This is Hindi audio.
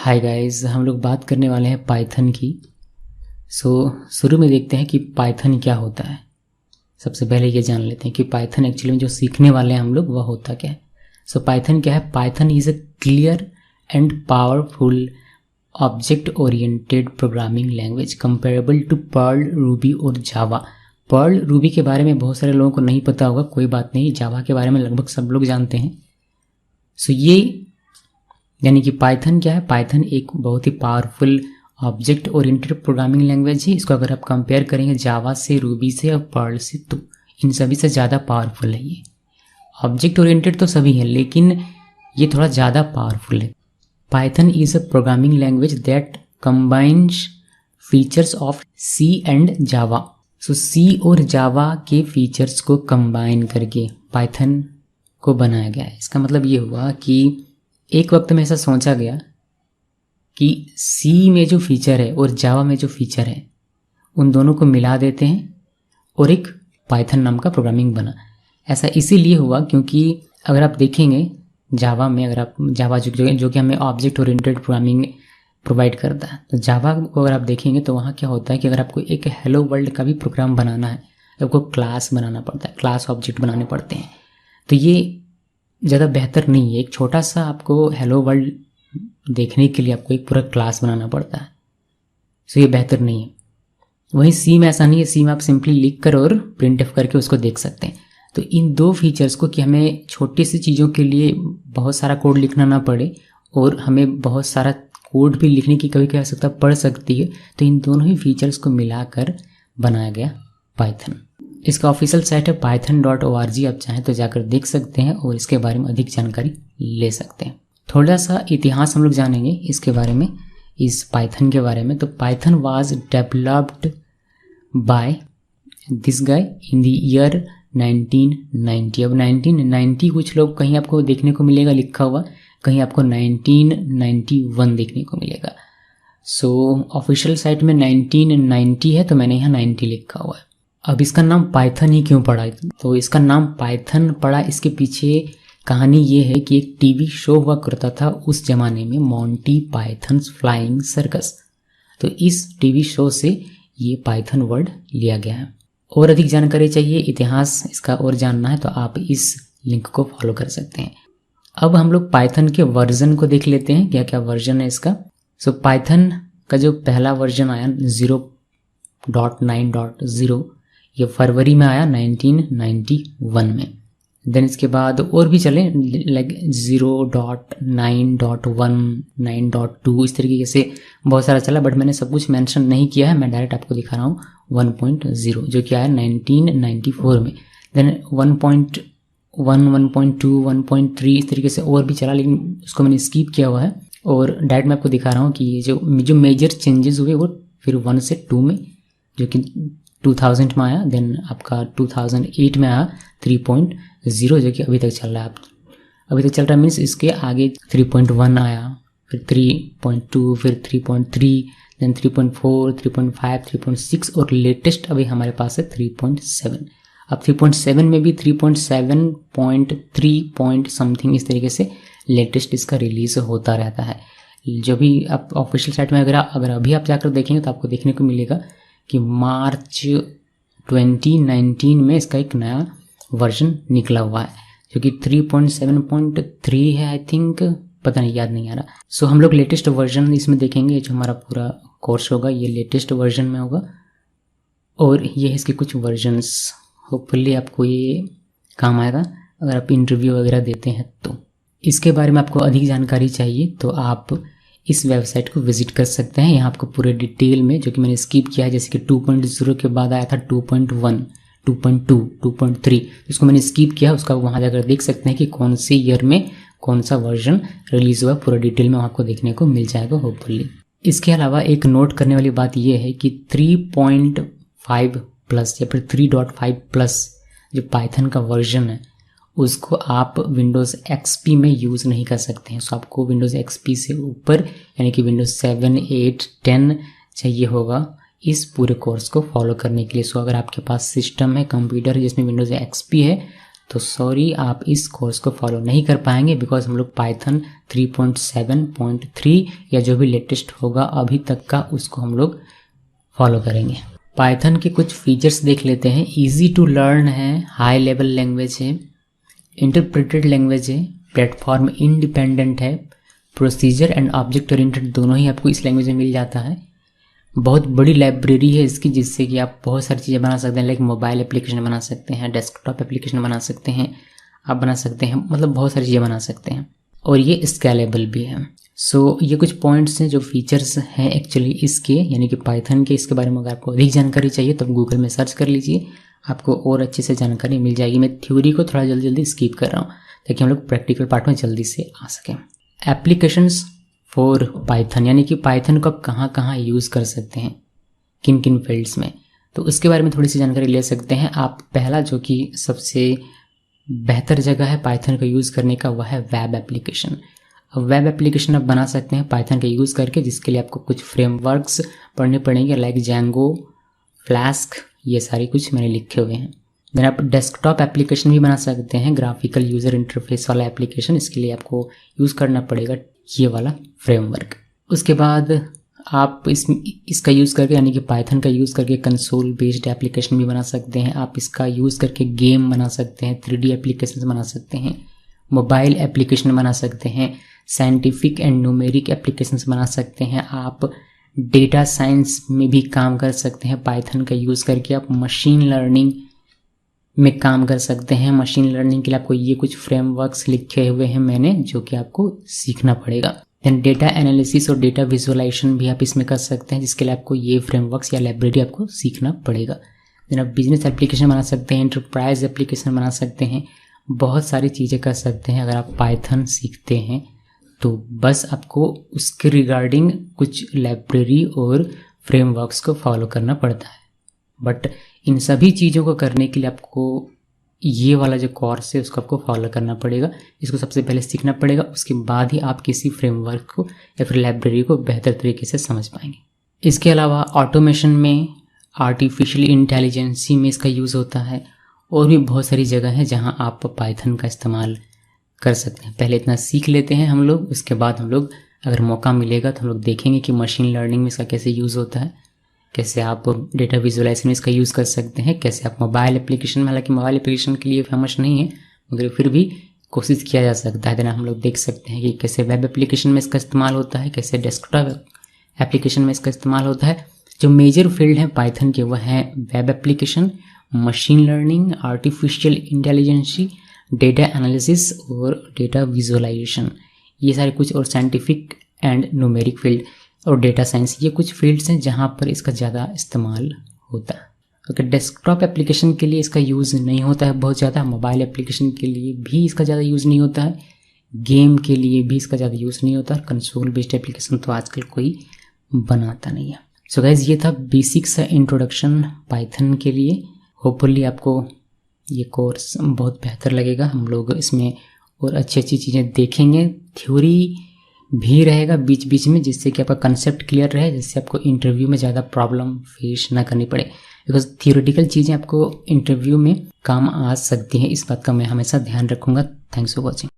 हाय गाइस, हम लोग बात करने वाले हैं पाइथन की। शुरू में देखते हैं कि पाइथन क्या होता है। सबसे पहले ये जान लेते हैं कि पाइथन एक्चुअली में जो सीखने वाले हैं हम लोग वह होता क्या है। पाइथन क्या है? Python is a clear and powerful object oriented programming language comparable to Perl, Ruby और जावा। पर्ल, रूबी के बारे में बहुत सारे लोगों को नहीं पता होगा, कोई बात नहीं। जावा के बारे में लगभग सब लोग जानते हैं। ये यानी कि पाइथन क्या है? पाइथन एक बहुत ही powerful object oriented programming language है। इसको अगर आप कंपेयर करेंगे जावा से, रूबी से और पर्ल से, तो इन सभी से ज़्यादा पावरफुल है। ये ऑब्जेक्ट ओरिएंटेड तो सभी है, लेकिन ये थोड़ा ज़्यादा पावरफुल है। Python is a programming language that combines features of C and Java. C और जावा के फीचर्स को कंबाइन करके पाइथन को बनाया गया है। इसका मतलब ये हुआ कि एक वक्त में ऐसा सोचा गया कि सी में जो फीचर है और जावा में जो फीचर है उन दोनों को मिला देते हैं और एक पाइथन नाम का प्रोग्रामिंग बना। ऐसा इसीलिए हुआ क्योंकि अगर आप देखेंगे जावा में, अगर आप जावा जो कि हमें ऑब्जेक्ट ओरिएंटेड प्रोग्रामिंग प्रोवाइड करता है, तो जावा को अगर आप देखेंगे तो वहाँ क्या होता है कि अगर आपको एक हेलो वर्ल्ड का भी प्रोग्राम बनाना है तो आपको क्लास बनाना पड़ता है, क्लास ऑब्जेक्ट बनाने पड़ते हैं। तो ये ज़्यादा बेहतर नहीं है। एक छोटा सा आपको हेलो वर्ल्ड देखने के लिए आपको एक पूरा क्लास बनाना पड़ता है, ये बेहतर नहीं है। वहीं सी में ऐसा नहीं है। सी में आप सिंपली लिख कर और प्रिंट एफ करके उसको देख सकते हैं। तो इन दो फीचर्स को कि हमें छोटी सी चीज़ों के लिए बहुत सारा कोड लिखना ना पड़े और हमें बहुत सारा कोड भी लिखने की कभी कभी आवश्यकता पड़ सकती है, तो इन दोनों ही फीचर्स को मिलाकर बनाया गया पाइथन। इसका ऑफिशियल साइट है python.org। आप चाहें तो जाकर देख सकते हैं और इसके बारे में अधिक जानकारी ले सकते हैं। थोड़ा सा इतिहास हम लोग जानेंगे इसके बारे में, इस पाइथन के बारे में। तो Python was developed by this guy in the year 1990। अब 1990 कुछ लोग कहीं आपको देखने को मिलेगा लिखा हुआ, कहीं आपको 1991 देखने को मिलेगा। ऑफिशियल साइट में 1990 है, तो मैंने यहाँ 90 लिखा हुआ है। अब इसका नाम पाइथन ही क्यों पड़ा? तो इसका नाम पाइथन पड़ा, इसके पीछे कहानी ये है कि एक टीवी शो हुआ करता था उस जमाने में, मॉन्टी पाइथन्स फ्लाइंग सर्कस। तो इस टीवी शो से ये पाइथन वर्ड लिया गया है। और अधिक जानकारी चाहिए, इतिहास इसका और जानना है, तो आप इस लिंक को फॉलो कर सकते हैं। अब हम लोग पाइथन के वर्जन को देख लेते हैं, क्या क्या वर्जन है इसका। पाइथन का जो पहला वर्जन आया 0.9.0, ये फरवरी में आया 1991 में। देन इसके बाद और भी चले, लाइक 0.9.1, 9.2, इस तरीके से बहुत सारा चला, बट मैंने सब कुछ मेंशन नहीं किया है। मैं डायरेक्ट आपको दिखा रहा हूँ 1.0 जो कि आया 1994 में। देन 1.1, 1.2, 1.3 इस तरीके से और भी चला, लेकिन उसको मैंने स्किप किया हुआ है। और डायरेक्ट मैं आपको दिखा रहा हूँ कि जो मेजर चेंजेस हुए वो फिर 1 से 2 में, जो कि 2000 में आया। देन आपका 2008 में आया 3.0, जो कि अभी तक चल रहा है। अभी तक चल रहा है मीन्स इसके आगे 3.1 आया, फिर 3.2, फिर 3.3, देन 3.4, 3.5, 3.6 और लेटेस्ट अभी हमारे पास है 3.7। अब 3.7 में भी 3.7.3 समथिंग इस तरीके से लेटेस्ट इसका रिलीज होता रहता है। जो भी आप ऑफिशियल साइट में अगर अभी आप जाकर देखेंगे तो आपको देखने को मिलेगा कि मार्च 2019 में इसका एक नया वर्जन निकला हुआ है, जो कि 3.7.3 है आई थिंक, पता नहीं, याद नहीं आ रहा। हम लोग लेटेस्ट वर्जन इसमें देखेंगे। जो हमारा पूरा कोर्स होगा ये लेटेस्ट वर्जन में होगा, और ये है इसके कुछ वर्जन्स। होपफुली आपको ये काम आएगा अगर आप इंटरव्यू वगैरह देते हैं तो। इसके बारे में आपको अधिक जानकारी चाहिए तो आप इस वेबसाइट को विजिट कर सकते हैं। यहाँ आपको पूरे डिटेल में, जो कि मैंने स्किप किया है, जैसे कि 2.0 के बाद आया था 2.1, 2.2, 2.3, इसको मैंने स्किप किया, उसका वहाँ जाकर देख सकते हैं कि कौन से ईयर में कौन सा वर्जन रिलीज हुआ। पूरा डिटेल में आपको देखने को मिल जाएगा होपफुली। इसके अलावा एक नोट करने वाली बात यह है कि 3.5 प्लस या फिर 3.5 प्लस जो पाइथन का वर्जन है उसको आप विंडोज़ एक्सपी में यूज़ नहीं कर सकते हैं। आपको विंडोज़ एक्सपी से ऊपर यानी कि विंडोज़ 7, 8, 10 चाहिए होगा इस पूरे कोर्स को फॉलो करने के लिए। अगर आपके पास सिस्टम है, कंप्यूटर है जिसमें विंडोज़ एक्सपी है, तो सॉरी, आप इस कोर्स को फॉलो नहीं कर पाएंगे, बिकॉज हम लोग पाइथन 3.7.3 या जो भी लेटेस्ट होगा अभी तक का उसको हम लोग फॉलो करेंगे। पाइथन के कुछ फीचर्स देख लेते हैं। इजी टू लर्न है, हाई लेवल लैंग्वेज है, इंटरप्रेटेड लैंग्वेज है, प्लेटफॉर्म इंडिपेंडेंट है, प्रोसीजर एंड ऑब्जेक्ट ओरिएंटेड दोनों ही आपको इस लैंग्वेज में मिल जाता है। बहुत बड़ी लाइब्रेरी है इसकी, जिससे कि आप बहुत सारी चीज़ें बना सकते हैं, लाइक मोबाइल एप्लीकेशन बना सकते हैं, डेस्कटॉप एप्लीकेशन बना सकते हैं, आप बना सकते हैं, मतलब बहुत सारी चीज़ें बना सकते हैं, और ये स्केलेबल भी है। सो ये कुछ पॉइंट्स हैं जो फीचर्स हैं एक्चुअली इसके, यानी कि पाइथन के। इसके बारे में अगर आपको अधिक जानकारी चाहिए तो गूगल में सर्च कर लीजिए, आपको और अच्छे से जानकारी मिल जाएगी। मैं थ्योरी को थोड़ा जल्दी जल्दी स्किप कर रहा हूँ ताकि हम लोग प्रैक्टिकल पार्ट में जल्दी से आ सकें। एप्लीकेशंस फॉर पाइथन, यानी कि पाइथन को आप कहाँ कहाँ यूज़ कर सकते हैं, किन किन फील्ड्स में, तो उसके बारे में थोड़ी सी जानकारी ले सकते हैं आप। पहला जो कि सबसे बेहतर जगह है पाइथन को यूज़ करने का, वह है वेब एप्लीकेशन। अब वेब एप्लीकेशन आप बना सकते हैं पाइथन का यूज़ करके, जिसके लिए आपको कुछ फ्रेमवर्क्स पढ़ने पड़ेंगे, लाइक जैंगो, फ्लास्क, ये सारी कुछ मैंने लिखे हुए हैं। देन आप डेस्कटॉप एप्लीकेशन भी बना सकते हैं, ग्राफिकल यूज़र इंटरफेस वाला एप्लीकेशन। इसके लिए आपको यूज़ करना पड़ेगा ये वाला फ्रेमवर्क। उसके बाद आप इसका यूज़ करके, यानी कि पाइथन का यूज़ करके कंसोल बेस्ड एप्लीकेशन भी बना सकते हैं। आप इसका यूज़ करके गेम बना सकते हैं, 3D एप्लीकेशन बना सकते हैं, मोबाइल एप्लीकेशन बना सकते हैं, साइंटिफिक एंड न्यूमेरिक एप्लीकेशंस बना सकते हैं। आप डेटा साइंस में भी काम कर सकते हैं पाइथन का यूज़ करके। आप मशीन लर्निंग में काम कर सकते हैं। मशीन लर्निंग के लिए आपको ये कुछ फ्रेमवर्क्स लिखे हुए हैं मैंने, जो कि आपको सीखना पड़ेगा। देन डेटा एनालिसिस और डेटा विजुअलाइजेशन भी आप इसमें कर सकते हैं, जिसके लिए आपको ये फ्रेमवर्क्स या लाइब्रेरी आपको सीखना पड़ेगा। देन आप बिजनेस एप्लीकेशन बना सकते हैं, एंटरप्राइज एप्लीकेशन बना सकते हैं, बहुत सारी चीज़ें कर सकते हैं। अगर आप पाइथन सीखते हैं तो बस आपको उसके रिगार्डिंग कुछ लाइब्रेरी और फ्रेमवर्क्स को फॉलो करना पड़ता है। बट इन सभी चीज़ों को करने के लिए आपको ये वाला जो कोर्स है उसको आपको फॉलो करना पड़ेगा। इसको सबसे पहले सीखना पड़ेगा, उसके बाद ही आप किसी फ्रेमवर्क को या फिर लाइब्रेरी को बेहतर तरीके से समझ पाएंगे। इसके अलावा ऑटोमेशन में, आर्टिफिशियल इंटेलिजेंसी में इसका यूज़ होता है, और भी बहुत सारी जगह है जहाँ आप पाइथन का इस्तेमाल कर सकते हैं। पहले इतना सीख लेते हैं हम लोग, उसके बाद हम लोग अगर मौका मिलेगा तो हम लोग देखेंगे कि मशीन लर्निंग में इसका कैसे यूज़ होता है, कैसे आप डेटा विजुअलाइजेशन में इसका यूज़ कर सकते हैं, कैसे आप मोबाइल एप्लीकेशन में, हालांकि मोबाइल एप्लीकेशन के लिए फेमस नहीं है मगर फिर भी कोशिश किया जा सकता है। देना हम लोग देख सकते हैं कि कैसे वेब एप्लीकेशन में इसका इस्तेमाल होता है, कैसे डेस्कटॉप एप्लीकेशन में इसका इस्तेमाल होता है। जो मेजर फील्ड हैं पाइथन के वह हैं web application, machine learning, artificial intelligence, data analysis और डेटा विजुअलाइजेशन, ये सारे कुछ, और साइंटिफिक एंड न्यूमेरिक फील्ड और डेटा साइंस, ये कुछ फील्ड्स हैं जहाँ पर इसका ज़्यादा इस्तेमाल होता है। अगर डेस्कटॉप एप्लीकेशन के लिए इसका यूज़ नहीं होता है बहुत ज़्यादा, मोबाइल एप्लीकेशन के लिए भी इसका ज़्यादा यूज़ नहीं होता है, गेम के लिए भी इसका ज़्यादा यूज़ नहीं होता, कंसोल बेस्ड एप्लीकेशन तो आजकल कोई बनाता नहीं है। सो गाइज, ये था बेसिक सा इंट्रोडक्शन पाइथन के लिए। होपफुली आपको ये कोर्स बहुत बेहतर लगेगा। हम लोग इसमें और अच्छी अच्छी चीज़ें देखेंगे, थ्योरी भी रहेगा बीच बीच में, जिससे कि आपका कंसेप्ट क्लियर रहे, जिससे आपको इंटरव्यू में ज़्यादा प्रॉब्लम फेस ना करनी पड़े, बिकॉज थियोरेटिकल चीज़ें आपको इंटरव्यू में काम आ सकती हैं। इस बात का मैं हमेशा ध्यान रखूँगा। Thanks for watching.